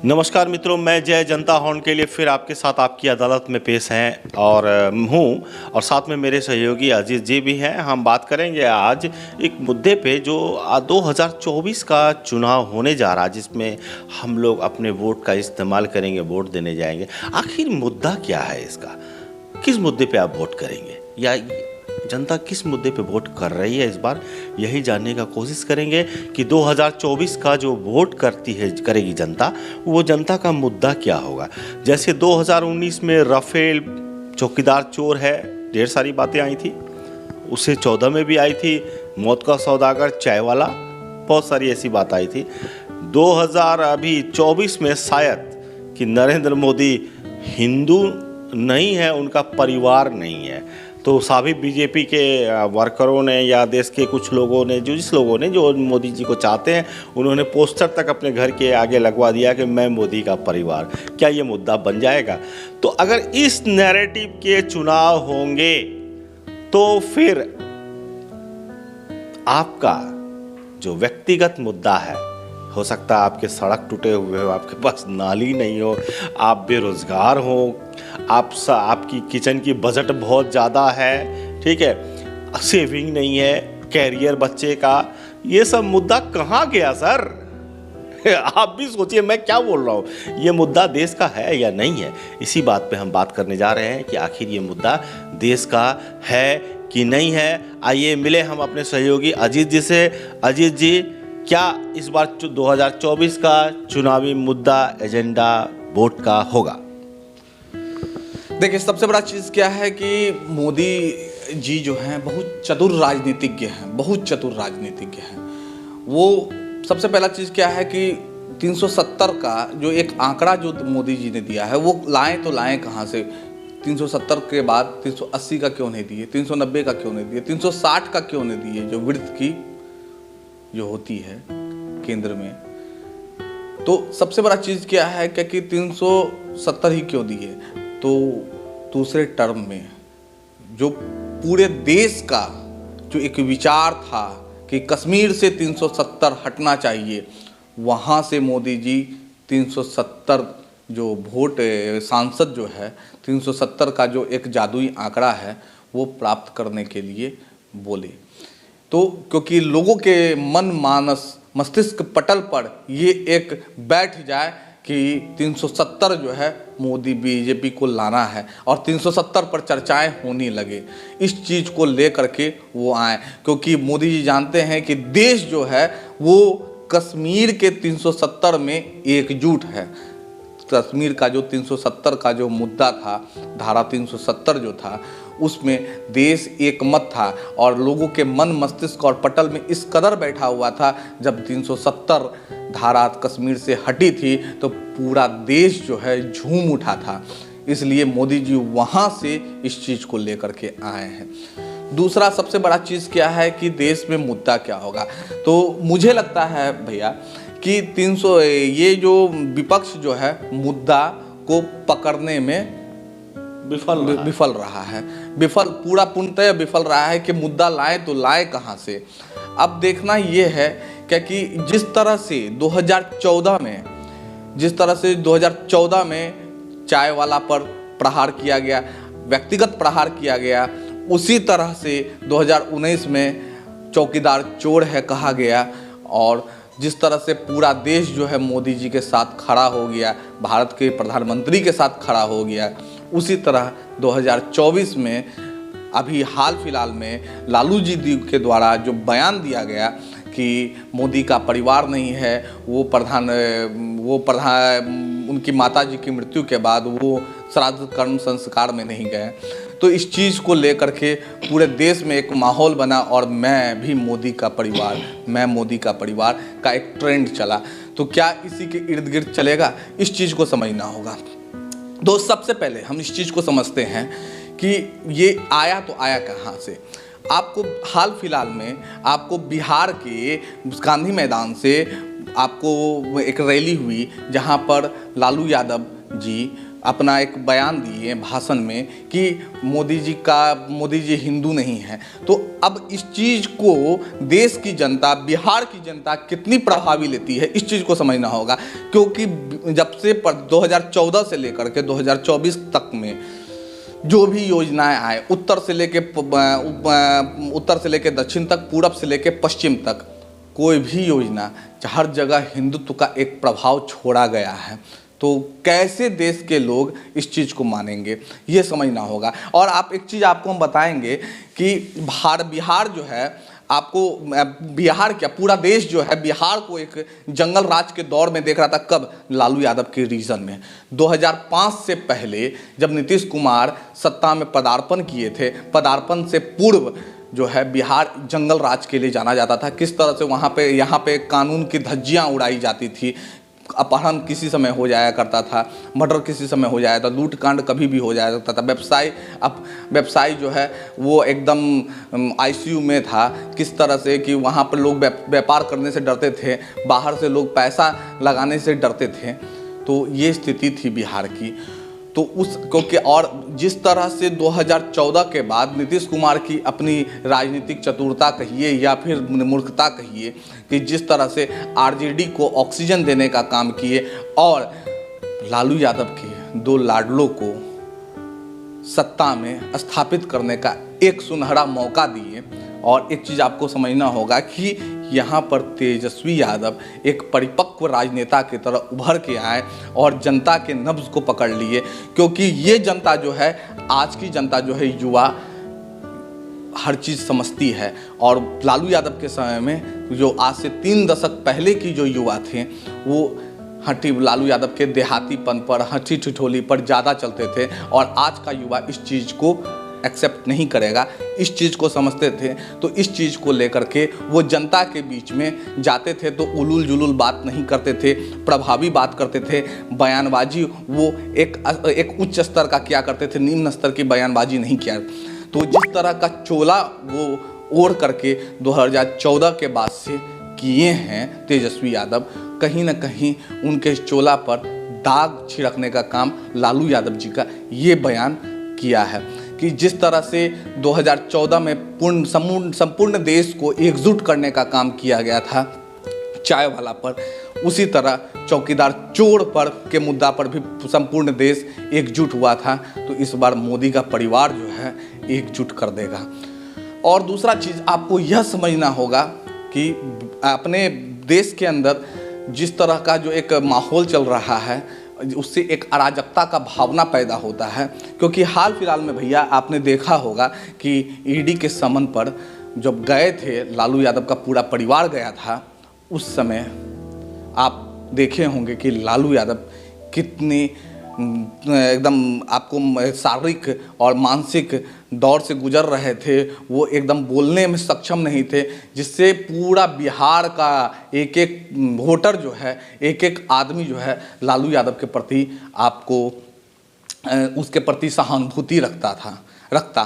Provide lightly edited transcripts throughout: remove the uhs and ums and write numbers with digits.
नमस्कार मित्रों, मैं जय जनता हॉर्न के लिए फिर आपके साथ आपकी अदालत में पेश हैं और और साथ में मेरे सहयोगी अजीत जी भी हैं। हम बात करेंगे आज एक मुद्दे पे जो 2024 का चुनाव होने जा रहा है, जिसमें हम लोग अपने वोट का इस्तेमाल करेंगे, वोट देने जाएंगे। आखिर मुद्दा क्या है इसका? किस मुद्दे पे आप वोट करेंगे या जनता किस मुद्दे पे वोट कर रही है इस बार, यही जानने का कोशिश करेंगे कि 2024 का जो वोट करेगी जनता, वो जनता का मुद्दा क्या होगा। जैसे 2019 में राफेल, चौकीदार चोर है, ढेर सारी बातें आई थी। उससे 14 में भी आई थी मौत का सौदागर, चाय वाला, बहुत सारी ऐसी बात आई थी। 2024 में शायद कि नरेंद्र मोदी हिंदू नहीं है, उनका परिवार नहीं है, तो सभी बीजेपी के वर्करों ने या देश के कुछ लोगों ने, जो मोदी जी को चाहते हैं, उन्होंने पोस्टर तक अपने घर के आगे लगवा दिया कि मैं मोदी का परिवार। क्या ये मुद्दा बन जाएगा? तो अगर इस नैरेटिव के चुनाव होंगे तो फिर आपका जो व्यक्तिगत मुद्दा है, हो सकता है आपके सड़क टूटे हुए हो, आपके पास नाली नहीं हो, आप बेरोज़गार हो, आपकी किचन की बजट बहुत ज़्यादा है, ठीक है, सेविंग नहीं है, कैरियर बच्चे का, ये सब मुद्दा कहाँ गया सर? आप भी सोचिए मैं क्या बोल रहा हूँ। ये मुद्दा देश का है या नहीं है? इसी बात पे हम बात करने जा रहे हैं कि आखिर ये मुद्दा देश का है कि नहीं है। आइए मिले हम अपने सहयोगी अजीत जी से। अजीत जी, क्या इस बार 2024 का चुनावी मुद्दा, एजेंडा वोट का होगा? देखिए, सबसे बड़ा चीज़ क्या है कि मोदी जी जो हैं बहुत चतुर राजनीतिज्ञ हैं, बहुत चतुर राजनीतिज्ञ हैं। वो सबसे पहला चीज़ क्या है कि 370 का जो एक आंकड़ा जो मोदी जी ने दिया है, वो लाएं तो लाएं कहाँ से? 370 के बाद 380 का क्यों नहीं दिए, 390 का क्यों नहीं दिए, 360 का क्यों नहीं दिए, जो विड्थ की जो होती है केंद्र में? तो सबसे बड़ा चीज़ क्या है कि 370 ही क्यों दिए? तो दूसरे टर्म में जो पूरे देश का जो एक विचार था कि कश्मीर से 370 हटना चाहिए, वहाँ से मोदी जी 370 जो वोट, सांसद जो है 370 का जो एक जादुई आंकड़ा है, वो प्राप्त करने के लिए बोले। तो क्योंकि लोगों के मन मानस मस्तिष्क पटल पर ये एक बैठ जाए कि 370 जो है मोदी बीजेपी को लाना है और 370 पर चर्चाएं होने लगे, इस चीज़ को लेकर के वो आए। क्योंकि मोदी जी जानते हैं कि देश जो है वो कश्मीर के 370 में एकजुट है। कश्मीर का जो 370 का जो मुद्दा था, धारा 370 जो था, उसमें देश एक मत था और लोगों के मन मस्तिष्क और पटल में इस कदर बैठा हुआ था। जब 370 धारा कश्मीर से हटी थी तो पूरा देश जो है झूम उठा था। इसलिए मोदी जी वहाँ से इस चीज़ को लेकर के आए हैं। दूसरा सबसे बड़ा चीज़ क्या है कि देश में मुद्दा क्या होगा? तो मुझे लगता है भैया कि 300 ये जो विपक्ष जो है मुद्दा को पकड़ने में विफल रहा है, पूर्णतः विफल रहा है कि मुद्दा लाए तो लाए कहाँ से। अब देखना ये है कि जिस तरह से 2014 में चाय वाला पर प्रहार किया गया, व्यक्तिगत प्रहार किया गया, उसी तरह से 2019 में चौकीदार चोर है कहा गया। और जिस तरह से पूरा देश जो है मोदी जी के साथ खड़ा हो गया, भारत के प्रधानमंत्री के साथ खड़ा हो गया, उसी तरह 2024 में अभी हाल फिलहाल में लालू जी के द्वारा जो बयान दिया गया कि मोदी का परिवार नहीं है, वो प्रधान उनकी माता जी की मृत्यु के बाद वो श्राद्ध कर्म संस्कार में नहीं गए, तो इस चीज़ को लेकर के पूरे देश में एक माहौल बना और मैं मोदी का परिवार का एक ट्रेंड चला। तो क्या इसी के इर्द गिर्द चलेगा? इस चीज़ को समझना होगा। दोस्त, सबसे पहले हम इस चीज़ को समझते हैं कि ये आया तो आया कहाँ से। आपको हाल फिलहाल में आपको बिहार के गांधी मैदान से आपको एक रैली हुई जहाँ पर लालू यादव जी अपना एक बयान दिए भाषण में कि मोदी जी हिंदू नहीं है। तो अब इस चीज़ को देश की जनता, बिहार की जनता कितनी प्रभावी लेती है, इस चीज़ को समझना होगा। क्योंकि जब से 2014 से लेकर के 2024 तक में जो भी योजनाएं आए, उत्तर से लेके दक्षिण तक, पूरब से लेके पश्चिम तक, कोई भी योजना हर जगह हिंदुत्व का एक प्रभाव छोड़ा गया है। तो कैसे देश के लोग इस चीज़ को मानेंगे, ये समझना होगा। और आप एक चीज़ आपको हम बताएंगे कि बिहार जो है, आपको बिहार क्या पूरा देश जो है बिहार को एक जंगल राज के दौर में देख रहा था। कब? लालू यादव के रीजन में। 2005 से पहले जब नीतीश कुमार सत्ता में पदार्पण किए थे, पदार्पण से पूर्व जो है बिहार जंगल राज के लिए जाना जाता था। किस तरह से वहाँ पे यहाँ पे कानून की धज्जियाँ उड़ाई जाती थी, अपहरण किसी समय हो जाया करता था, मर्डर किसी समय हो जाया था, लूट कांड कभी भी हो जाया करता था। व्यवसाय जो है वो एकदम आईसीयू में था। किस तरह से कि वहाँ पर लोग व्यापार करने से डरते थे, बाहर से लोग पैसा लगाने से डरते थे। तो ये स्थिति थी बिहार की। तो क्योंकि और जिस तरह से 2014 के बाद नीतीश कुमार की अपनी राजनीतिक चतुरता कहिए या फिर मूर्खता कहिए कि जिस तरह से आरजेडी को ऑक्सीजन देने का काम किए और लालू यादव के 2 लाडलों को सत्ता में स्थापित करने का एक सुनहरा मौका दिए। और एक चीज़ आपको समझना होगा कि यहाँ पर तेजस्वी यादव एक परिपक्व राजनेता की तरह उभर के आए और जनता के नब्ज़ को पकड़ लिए। क्योंकि ये जनता जो है, आज की जनता जो है, युवा हर चीज़ समझती है। और लालू यादव के समय में जो आज से 3 दशक पहले की जो युवा थे, वो लालू यादव के देहातीपन पर, हठी ठिठोली पर ज़्यादा चलते थे। और आज का युवा इस चीज़ को एक्सेप्ट नहीं करेगा, इस चीज़ को समझते थे। तो इस चीज़ को लेकर के वो जनता के बीच में जाते थे तो उलूल जुलूल बात नहीं करते थे, प्रभावी बात करते थे। बयानबाजी वो एक उच्च स्तर का किया करते थे, निम्न स्तर की बयानबाजी नहीं किया। तो जिस तरह का चोला वो ओढ़ करके 2014 के बाद से किए हैं तेजस्वी यादव, कहीं ना कहीं उनके चोला पर दाग छिड़कने का काम लालू यादव जी का ये बयान किया है कि जिस तरह से 2014 में संपूर्ण देश को एकजुट करने का काम किया गया था चाय वाला पर, उसी तरह चौकीदार चोर पर के मुद्दा पर भी संपूर्ण देश एकजुट हुआ था। तो इस बार मोदी का परिवार जो है एकजुट कर देगा। और दूसरा चीज़ आपको यह समझना होगा कि अपने देश के अंदर जिस तरह का जो एक माहौल चल रहा है, उससे एक अराजकता का भावना पैदा होता है। क्योंकि हाल फिलहाल में भैया आपने देखा होगा कि ईडी के समन पर जब गए थे, लालू यादव का पूरा परिवार गया था, उस समय आप देखे होंगे कि लालू यादव कितनी एकदम आपको शारीरिक और मानसिक दौर से गुजर रहे थे। वो एकदम बोलने में सक्षम नहीं थे, जिससे पूरा बिहार का एक एक वोटर जो है, एक एक आदमी जो है लालू यादव के प्रति आपको उसके प्रति सहानुभूति रखता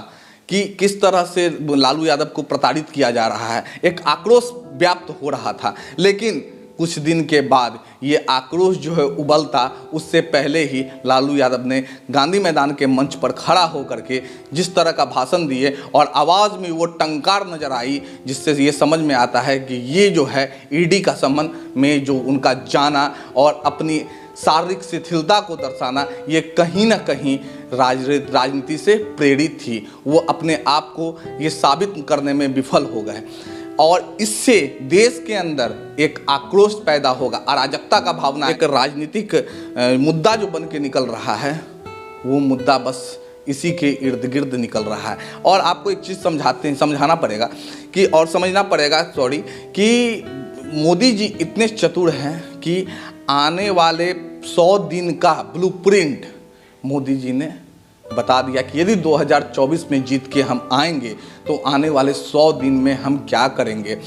कि किस तरह से लालू यादव को प्रताड़ित किया जा रहा है। एक आक्रोश व्याप्त हो रहा था। लेकिन कुछ दिन के बाद ये आक्रोश जो है उबलता, उससे पहले ही लालू यादव ने गांधी मैदान के मंच पर खड़ा होकर के जिस तरह का भाषण दिए और आवाज़ में वो टंकार नजर आई, जिससे ये समझ में आता है कि ये जो है ईडी का समन में जो उनका जाना और अपनी शारीरिक शिथिलता को दर्शाना, ये कहीं ना कहीं राजनीति से प्रेरित थी। वो अपने आप को ये साबित करने में विफल हो गए और इससे देश के अंदर एक आक्रोश पैदा होगा, अराजकता का भावना, एक राजनीतिक मुद्दा जो बन के निकल रहा है, वो मुद्दा बस इसी के इर्द गिर्द निकल रहा है। और आपको एक चीज़ समझाना पड़ेगा कि और समझना पड़ेगा कि मोदी जी इतने चतुर हैं कि आने वाले 100 दिन का ब्लूप्रिंट मोदी जी ने बता दिया कि यदि 2024 में जीत के हम आएंगे तो आने वाले 100 दिन में हम क्या करेंगे।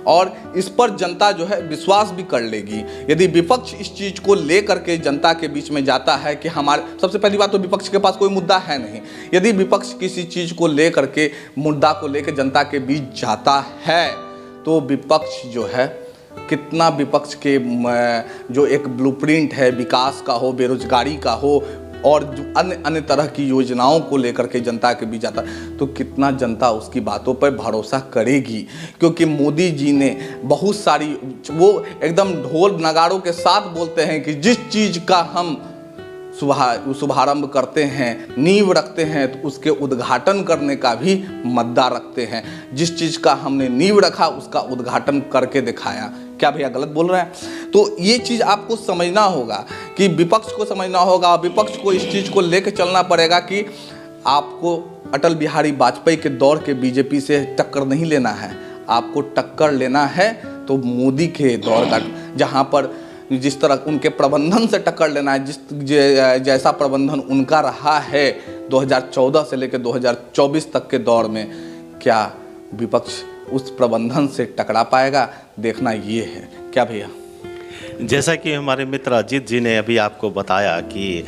और इस पर जनता जो है विश्वास भी कर लेगी। यदि विपक्ष इस चीज़ को लेकर के जनता के बीच में जाता है कि सबसे पहली बात तो विपक्ष के पास कोई मुद्दा है नहीं। यदि विपक्ष किसी चीज़ को लेकर के, मुद्दा को लेकर जनता के बीच जाता है तो विपक्ष जो है, कितना विपक्ष के जो एक ब्लूप्रिंट है, विकास का हो, बेरोजगारी का हो, और जो अन्य अन्य तरह की योजनाओं को लेकर के जनता के बीच जाता है, तो कितना जनता उसकी बातों पर भरोसा करेगी। क्योंकि मोदी जी ने बहुत सारी, वो एकदम ढोल नगाड़ों के साथ बोलते हैं कि जिस चीज़ का हम शुभारंभ करते हैं, नींव रखते हैं, तो उसके उद्घाटन करने का भी मद्दा रखते हैं। जिस चीज़ का हमने नींव रखा उसका उद्घाटन करके दिखाया। क्या भैया गलत बोल रहे हैं? तो ये चीज़ आपको समझना होगा कि विपक्ष को समझना होगा, विपक्ष को इस चीज़ को लेकर चलना पड़ेगा कि आपको अटल बिहारी वाजपेयी के दौर के बीजेपी से टक्कर नहीं लेना है, आपको टक्कर लेना है तो मोदी के दौर का, जहाँ पर जिस तरह उनके प्रबंधन से टक्कर लेना है, जैसा प्रबंधन उनका रहा है 2014 से लेकर 2024 तक के दौर में, क्या विपक्ष उस प्रबंधन से टकरा पाएगा, देखना ये है। क्या भैया? जैसा कि हमारे मित्र अजीत जी ने अभी आपको बताया कि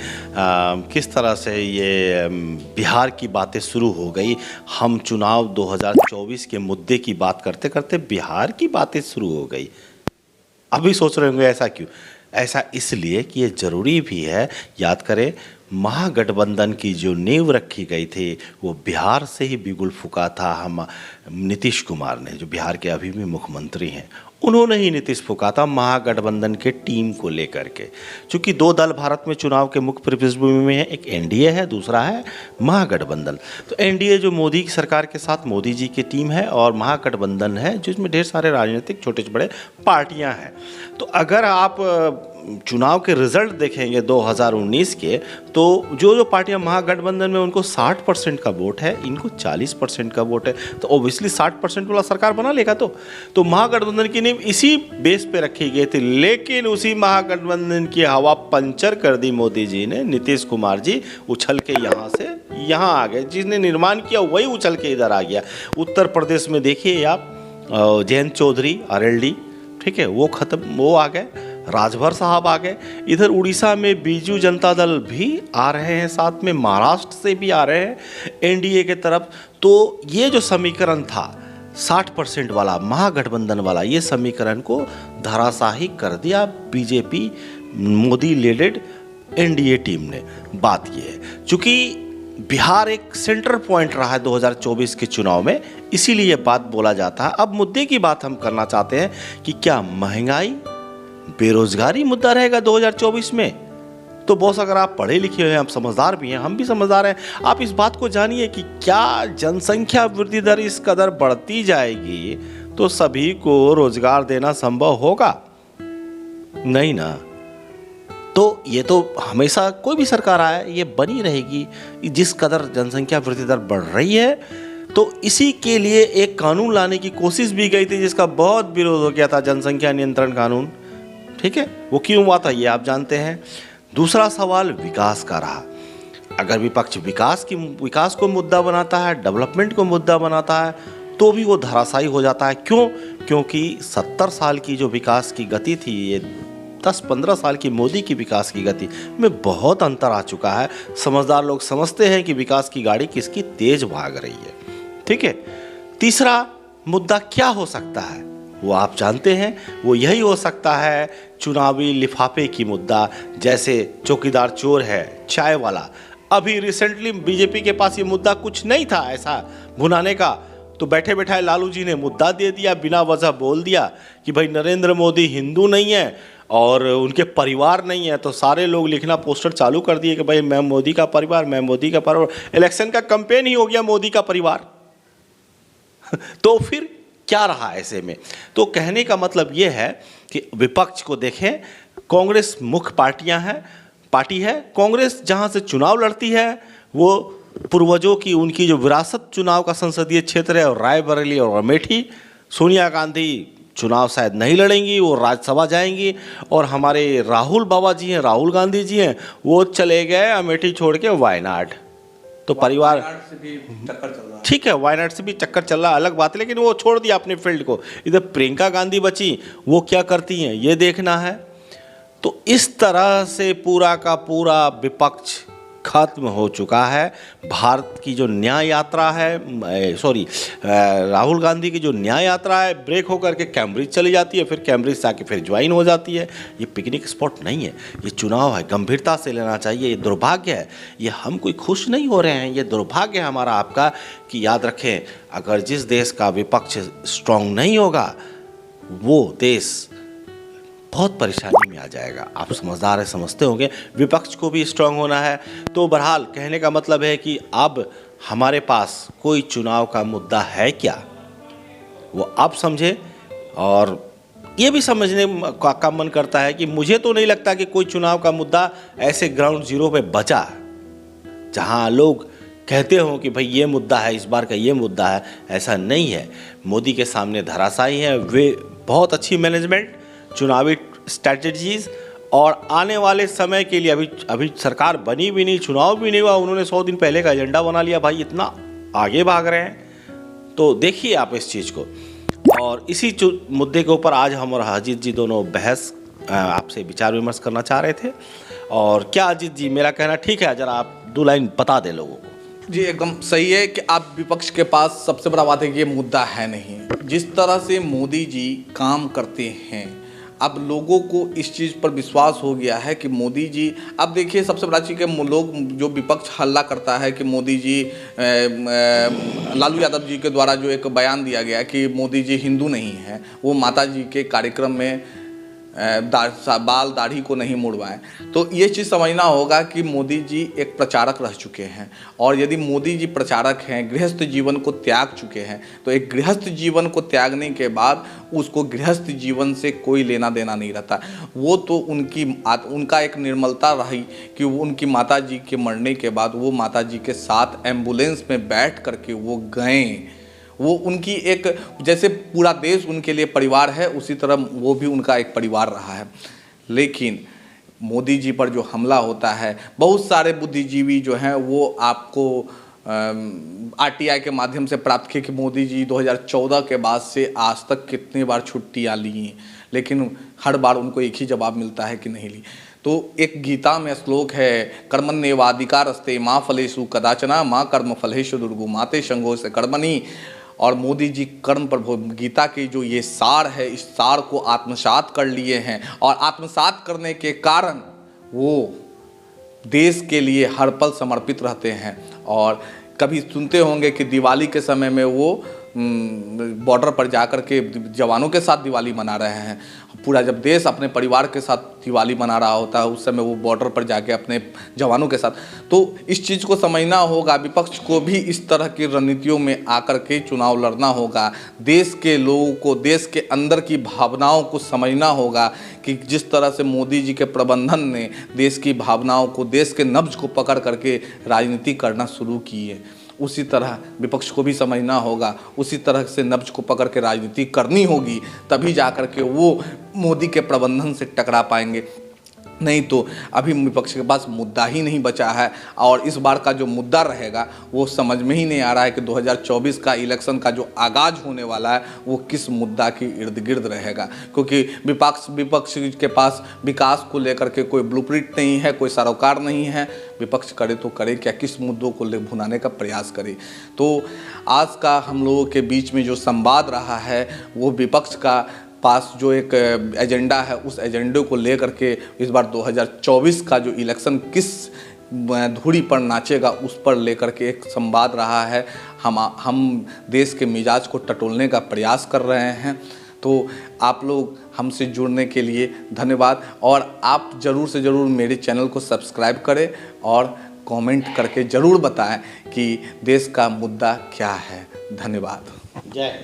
किस तरह से ये बिहार की बातें शुरू हो गई। हम चुनाव 2024 के मुद्दे की बात करते करते बिहार की बातें शुरू हो गई। अभी सोच रहे होंगे ऐसा क्यों? ऐसा इसलिए कि ये ज़रूरी भी है। याद करें, महागठबंधन की जो नींव रखी गई थी वो बिहार से ही बिगुल फूका था। हम नीतीश कुमार ने, जो बिहार के अभी भी मुख्यमंत्री हैं, उन्होंने ही नीतीश फूका था महागठबंधन के टीम को लेकर के। चूँकि दो दल भारत में चुनाव के मुख्य पृष्ठभूमि में है, एक एनडीए है, दूसरा है महागठबंधन। तो एनडीए जो मोदी की सरकार के साथ मोदी जी की टीम है, और महागठबंधन है जिसमें ढेर सारे राजनीतिक छोटे बड़े पार्टियां हैं। तो अगर आप चुनाव के रिजल्ट देखेंगे 2019 के, तो जो पार्टियां महागठबंधन में, उनको 60% का वोट है, इनको 40% का वोट है। तो ओबियसली 60% वाला सरकार बना लेगा। तो महागठबंधन की नींव इसी बेस पे रखी गई थी। लेकिन उसी महागठबंधन की हवा पंचर कर दी मोदी जी ने। नीतीश कुमार जी उछल के यहाँ से यहाँ आ गए। जिसने निर्माण किया वही उछल के इधर आ गया। उत्तर प्रदेश में देखिए आप, जयंत चौधरी आरएलडी, ठीक है, वो खत्म, वो आ गए। राजभर साहब आ गए। इधर उड़ीसा में बीजू जनता दल भी आ रहे हैं, साथ में महाराष्ट्र से भी आ रहे हैं एनडीए के तरफ। तो ये जो समीकरण था 60% वाला, महागठबंधन वाला, ये समीकरण को धराशाही कर दिया BJP Modi leaded NDA team ने। बात ये है, चूँकि बिहार एक सेंटर पॉइंट रहा है 2024 के चुनाव में, इसीलिए बात बोला जाता है। अब मुद्दे की बात हम करना चाहते हैं कि क्या महंगाई, बेरोजगारी मुद्दा रहेगा 2024 में? तो बॉस, अगर आप पढ़े लिखे हैं, आप समझदार भी हैं, हम भी समझदार हैं, आप इस बात को जानिए कि क्या जनसंख्या वृद्धि दर इस कदर बढ़ती जाएगी तो सभी को रोजगार देना संभव होगा? नहीं ना। तो ये तो हमेशा कोई भी सरकार आए ये बनी रहेगी। जिस कदर जनसंख्या वृद्धि दर बढ़ रही है, तो इसी के लिए एक कानून लाने की कोशिश भी गई थी जिसका बहुत विरोध हो गया था, जनसंख्या नियंत्रण कानून। ठीक है, वो क्यों हुआ था ये आप जानते हैं। दूसरा सवाल विकास का रहा। अगर विपक्ष विकास को मुद्दा बनाता है, डेवलपमेंट को मुद्दा बनाता है, तो भी वो धराशायी हो जाता है। क्यों? क्योंकि 70 साल की जो विकास की गति थी, ये 10-15 साल की मोदी की विकास की गति में बहुत अंतर आ चुका है। समझदार लोग समझते हैं कि विकास की गाड़ी किसकी तेज भाग रही है। ठीक है, तीसरा मुद्दा क्या हो सकता है वो आप जानते हैं। वो यही हो सकता है चुनावी लिफाफे की मुद्दा। जैसे चौकीदार चोर है, चाय वाला। अभी रिसेंटली बीजेपी के पास ये मुद्दा कुछ नहीं था ऐसा भुनाने का, तो बैठे बैठाए लालू जी ने मुद्दा दे दिया, बिना वजह बोल दिया कि भाई नरेंद्र मोदी हिंदू नहीं है और उनके परिवार नहीं है। तो सारे लोग लिखना, पोस्टर चालू कर दिए कि भाई मैं मोदी का परिवार, मैं मोदी का परिवार। इलेक्शन का कैंपेन ही हो गया मोदी का परिवार। तो फिर क्या रहा ऐसे में? तो कहने का मतलब ये है कि विपक्ष को देखें, कांग्रेस मुख्य पार्टी है। कांग्रेस जहां से चुनाव लड़ती है वो पूर्वजों की, उनकी जो विरासत चुनाव का संसदीय क्षेत्र है, और रायबरेली और अमेठी। सोनिया गांधी चुनाव शायद नहीं लड़ेंगी, वो राज्यसभा जाएंगी। और हमारे राहुल बाबा जी हैं, राहुल गांधी जी हैं, वो चले गए अमेठी छोड़ के वायनाड। तो परिवार से भी चक्कर चल रहा, ठीक है, वायनाड से भी चक्कर चल रहा, अलग बात है, लेकिन वो छोड़ दिया अपने फील्ड को। इधर प्रियंका गांधी बची, वो क्या करती हैं ये देखना है। तो इस तरह से पूरा का पूरा विपक्ष खत्म हो चुका है। भारत की जो न्याय यात्रा है, राहुल गांधी की जो न्याय यात्रा है, ब्रेक होकर के कैम्ब्रिज चली जाती है, फिर कैम्ब्रिज से आके फिर ज्वाइन हो जाती है। ये पिकनिक स्पॉट नहीं है, ये चुनाव है, गंभीरता से लेना चाहिए। ये दुर्भाग्य है, ये हम कोई खुश नहीं हो रहे हैं, ये दुर्भाग्य है हमारा आपका कि याद रखें, अगर जिस देश का विपक्ष स्ट्रांग नहीं होगा वो देश बहुत परेशानी में आ जाएगा। आप समझदार है, समझते होंगे विपक्ष को भी स्ट्रांग होना है। तो बहरहाल कहने का मतलब है कि अब हमारे पास कोई चुनाव का मुद्दा है क्या, वो आप समझे। और ये भी समझने का मन करता है कि मुझे तो नहीं लगता कि कोई चुनाव का मुद्दा ऐसे ग्राउंड जीरो पे बचा जहां लोग कहते हो कि भाई ये मुद्दा है, इस बार का ये मुद्दा है। ऐसा नहीं है। मोदी के सामने धराशायी है वे बहुत अच्छी मैनेजमेंट, चुनावी स्ट्रैटेजीज, और आने वाले समय के लिए अभी सरकार बनी भी नहीं, चुनाव भी नहीं हुआ, उन्होंने 100 दिन पहले का एजेंडा बना लिया। भाई इतना आगे भाग रहे हैं, तो देखिए आप इस चीज़ को। और इसी मुद्दे के ऊपर आज हम और अजीत जी दोनों बहस आपसे विचार विमर्श करना चाह रहे थे। और क्या अजीत जी मेरा कहना ठीक है? ज़रा आप 2 लाइन बता दें लोगों को। जी एकदम सही है कि आप विपक्ष के पास सबसे बड़ा बात है कि ये मुद्दा है नहीं। जिस तरह से मोदी जी काम करते हैं, अब लोगों को इस चीज़ पर विश्वास हो गया है कि मोदी जी, अब देखिए सबसे बड़ा चीज़ कि लोग जो विपक्ष हल्ला करता है कि मोदी जी, लालू यादव जी के द्वारा जो एक बयान दिया गया कि मोदी जी हिंदू नहीं है, वो माता जी के कार्यक्रम में बाल दाढ़ी को नहीं मुड़वाएं। तो ये चीज़ समझना होगा कि मोदी जी एक प्रचारक रह चुके हैं, और यदि मोदी जी प्रचारक हैं, गृहस्थ जीवन को त्याग चुके हैं, तो एक गृहस्थ जीवन को त्यागने के बाद उसको गृहस्थ जीवन से कोई लेना देना नहीं रहता। वो तो उनका एक निर्मलता रही कि वो उनकी माता जी के मरने के बाद वो माता जी के साथ एम्बुलेंस में बैठ करके वो गए। वो उनकी एक, जैसे पूरा देश उनके लिए परिवार है, उसी तरह वो भी उनका एक परिवार रहा है। लेकिन मोदी जी पर जो हमला होता है, बहुत सारे बुद्धिजीवी जो हैं वो आपको आरटीआई के माध्यम से प्राप्त किए कि मोदी जी 2014 के बाद से आज तक कितनी बार छुट्टियाँ ली, लेकिन हर बार उनको एक ही जवाब मिलता है कि नहीं ली। तो एक गीता में श्लोक है, कर्मण्येवाधिकारस्ते मा फलेषु कदाचन मा कर्म फलेषु दुर्गुमाते संगोष्ठे कर्मणि। और मोदी जी कर्म पर, गीता की जो ये सार है, इस सार को आत्मसात कर लिए हैं, और आत्मसात करने के कारण वो देश के लिए हर पल समर्पित रहते हैं। और कभी सुनते होंगे कि दिवाली के समय में वो बॉर्डर पर जाकर के जवानों के साथ दिवाली मना रहे हैं। पूरा जब देश अपने परिवार के साथ दिवाली मना रहा होता है, उस समय वो बॉर्डर पर जाके अपने जवानों के साथ। तो इस चीज़ को समझना होगा, विपक्ष को भी इस तरह की रणनीतियों में आकर के चुनाव लड़ना होगा। देश के लोगों को, देश के अंदर की भावनाओं को समझना होगा कि जिस तरह से मोदी जी के प्रबंधन ने देश की भावनाओं को, देश के नब्ज को पकड़ करके राजनीति करना शुरू की है, उसी तरह विपक्ष को भी समझना होगा, उसी तरह से नब्ज को पकड़ के राजनीति करनी होगी, तभी जाकर के वो मोदी के प्रबंधन से टकरा पाएंगे। नहीं तो अभी विपक्ष के पास मुद्दा ही नहीं बचा है। और इस बार का जो मुद्दा रहेगा वो समझ में ही नहीं आ रहा है कि 2024 का इलेक्शन का जो आगाज होने वाला है वो किस मुद्दा के इर्द गिर्द रहेगा। क्योंकि विपक्ष के पास विकास को लेकर के कोई ब्लूप्रिंट नहीं है, कोई सरोकार नहीं है। विपक्ष करे तो करे क्या, किस मुद्दों को भुनाने का प्रयास करे। तो आज का हम लोगों के बीच में जो संवाद रहा है वो विपक्ष का पास जो एक एजेंडा है, उस एजेंडे को लेकर के इस बार 2024 का जो इलेक्शन किस धुरी पर नाचेगा उस पर लेकर के एक संवाद रहा है। हम देश के मिजाज को टटोलने का प्रयास कर रहे हैं। तो आप लोग हमसे जुड़ने के लिए धन्यवाद। और आप ज़रूर से ज़रूर मेरे चैनल को सब्सक्राइब करें और कमेंट करके ज़रूर बताएं कि देश का मुद्दा क्या है। धन्यवाद। जय